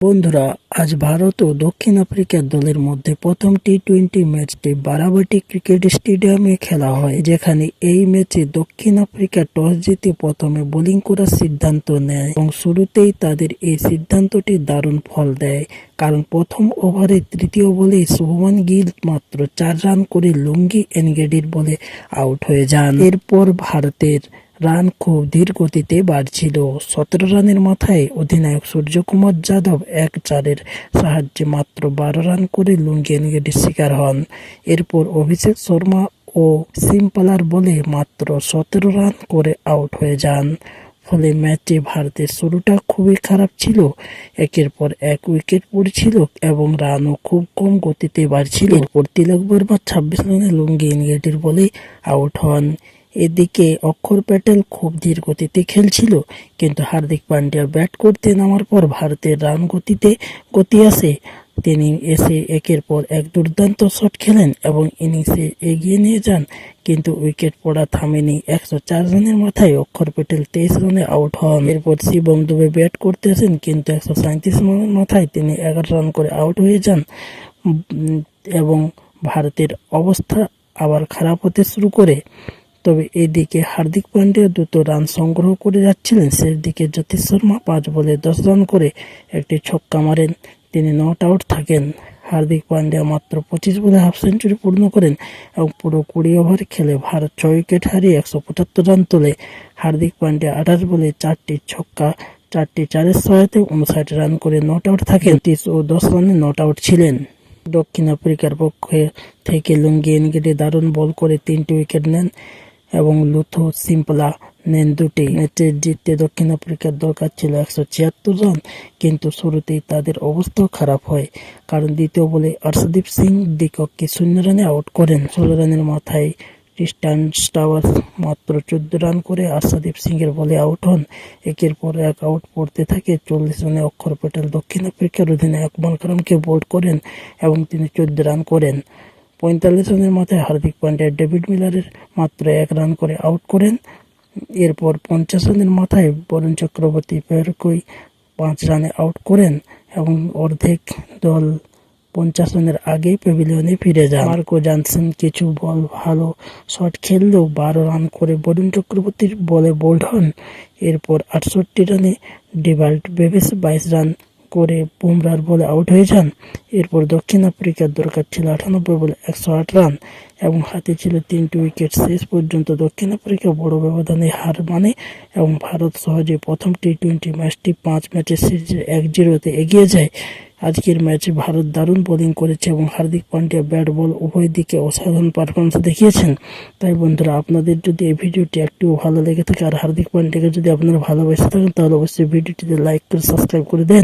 বন্ধুরা, আজ ভারত ও দক্ষিণ আফ্রিকার দলের মধ্যে প্রথম টি-20 ম্যাচটি বারাবাটি ক্রিকেট স্টেডিয়ামে খেলা হয়, যেখানে এই ম্যাচে দক্ষিণ আফ্রিকা টস জিতে প্রথমে বোলিং করার সিদ্ধান্ত নেয় এবং শুরুতেই তাদের এই সিদ্ধান্তটি দারুণ ফল দেয়, কারণ প্রথম ওভারের তৃতীয় বলেই শুভমান গিল মাত্র 4 রান করে লুঙ্গি এনগেডির বলে আউট হয়ে যান। এরপর ভারতের রান খুব ধীর গতিতে বাড়ছিল। 17 রানের মাথায় অধিনায়ক সূর্যকুমার যাদব 1-4-এর সাহায্যে মাত্র 12 রান করে লুঙ্গি এনগেডির শিকার হন। এরপর অভিষেক শর্মা ও সিম্পলার বলে মাত্র 17 রান করে আউট হয়ে যান। ফলে ম্যাচে ভারতের শুরুটা খুবই খারাপ ছিল, একের পর এক উইকেট পড়ছিল এবং রানও খুব কম গতিতে বাড়ছিল। এরপর তিলক বর্মা 26 রানে লুঙ্গি এনগেডির বলে আউট হন। এদিকে অক্ষর প্যাটেল খুব ধীর গতিতে খেলছিল, কিন্তু হার্দিক পান্ডিয়া ব্যাট করতে নামার পর ভারতের রান গতি আসে। তিনি এসে একের পর এক দুর্দান্ত শট খেলেন এবং ইনিংসে এগিয়ে নিয়ে যান, কিন্তু উইকেট পড়া থামেনি। 104 রানের মাথায় অক্ষর প্যাটেল 23 রানে আউট হন। এরপর শিবম দুবে ব্যাট করতে আসেন, কিন্তু 137 রানের মাথায় তিনি 11 রান করে আউট হয়ে যান এবং ভারতের অবস্থা আবার খারাপ হতে শুরু করে। তবে এদিকে হার্দিক পান্ডিয়া দ্রুত রান সংগ্রহ করে যাচ্ছিলেন। শেষ দিকে জ্যোতিষ শর্মা 5 বলে 10 রান করে একটি ছক্কা মারেন, তিনি নট আউট থাকেন। হার্দিক পান্ডিয়া মাত্র 25 বলে হাফ সেঞ্চুরি পূর্ণ করেন এবং পুরো 20 ওভার খেলে ভারত 6 উইকেট হারিয়ে 175 রান তোলে। হার্দিক পান্ডিয়া 28 বলে 4টি ছক্কা, 4টি চারের সহায়তায় 59 রান করে নট আউট থাকেন। 30 ও 10 রানে নট আউট ছিলেন। দক্ষিণ আফ্রিকার পক্ষে থেকে লুঙ্গি এনগেডি দারুণ বল করে 3টি উইকেট নেন এবং লুথো সিম্পলা নেন 2টি। ম্যাচে জিততে দক্ষিণ আফ্রিকার দরকার ছিল 176 রান, কিন্তু শুরুতেই তাদের অবস্থাও খারাপ হয়, কারণ দ্বিতীয় বলে অর্শদীপ সিং ডিককে 0 রানে আউট করেন। 16 রানের মাথায় ট্রিস্টান স্টাওয়ার্স মাত্র 14 রান করে অর্শদীপ সিং এর বলে আউট হন। একের পর এক আউট পড়তে থাকে। 40 রানে অক্ষর প্যাটেল দক্ষিণ আফ্রিকার অধিনায়ক মালকরমকে বোল্ড করেন এবং তিনি 14 রান করেন। 45 রানের মাথায় হার্দিক পান্ডিয়া ডেভিড মিলারের মাত্র 1 রান করে আউট করেন। এরপর 50 রানের মাথায় বরুণ চক্রবর্তী পেরকই 5 রানে আউট করেন এবং অর্ধেক দল 50 রানের আগেই প্যাভিলিয়নে ফিরে যান। মার্কো জনসন কিছু বল ভালো শট খেললেও 12 রান করে বরুণ চক্রবর্তীর বলে বোল্ড হন। এরপর 68 রানে ডিভাল্ট বেভিস 22 রান করে বুমরার বলে আউট হয়ে যান। এরপর দক্ষিণ আফ্রিকার দরকার ছিল 98 বলে 108 রান এবং হাতে ছিল 3টি উইকেট। শেষ পর্যন্ত দক্ষিণ আফ্রিকা বড় ব্যবধানে হার মানে এবং ভারত সহজে প্রথম টি-20 ম্যাচটি 5 ম্যাচের সিরিজে 1-0-তে এগিয়ে যায়। আজকের ম্যাচে ভারত দারুণ বোলিং করেছে এবং হার্দিক পান্ডিয়া ব্যাট বল উভয় দিকে অসাধারণ পারফরমেন্স দেখিয়েছেন। তাই বন্ধুরা, আপনাদের যদি এই ভিডিওটি একটু ভালো লেগে থাকে আর হার্দিক পান্ডিয়াকে যদি আপনারা ভালোবেসে থাকেন, তাহলে অবশ্যই ভিডিওটিতে লাইক করে সাবস্ক্রাইব করে দেন।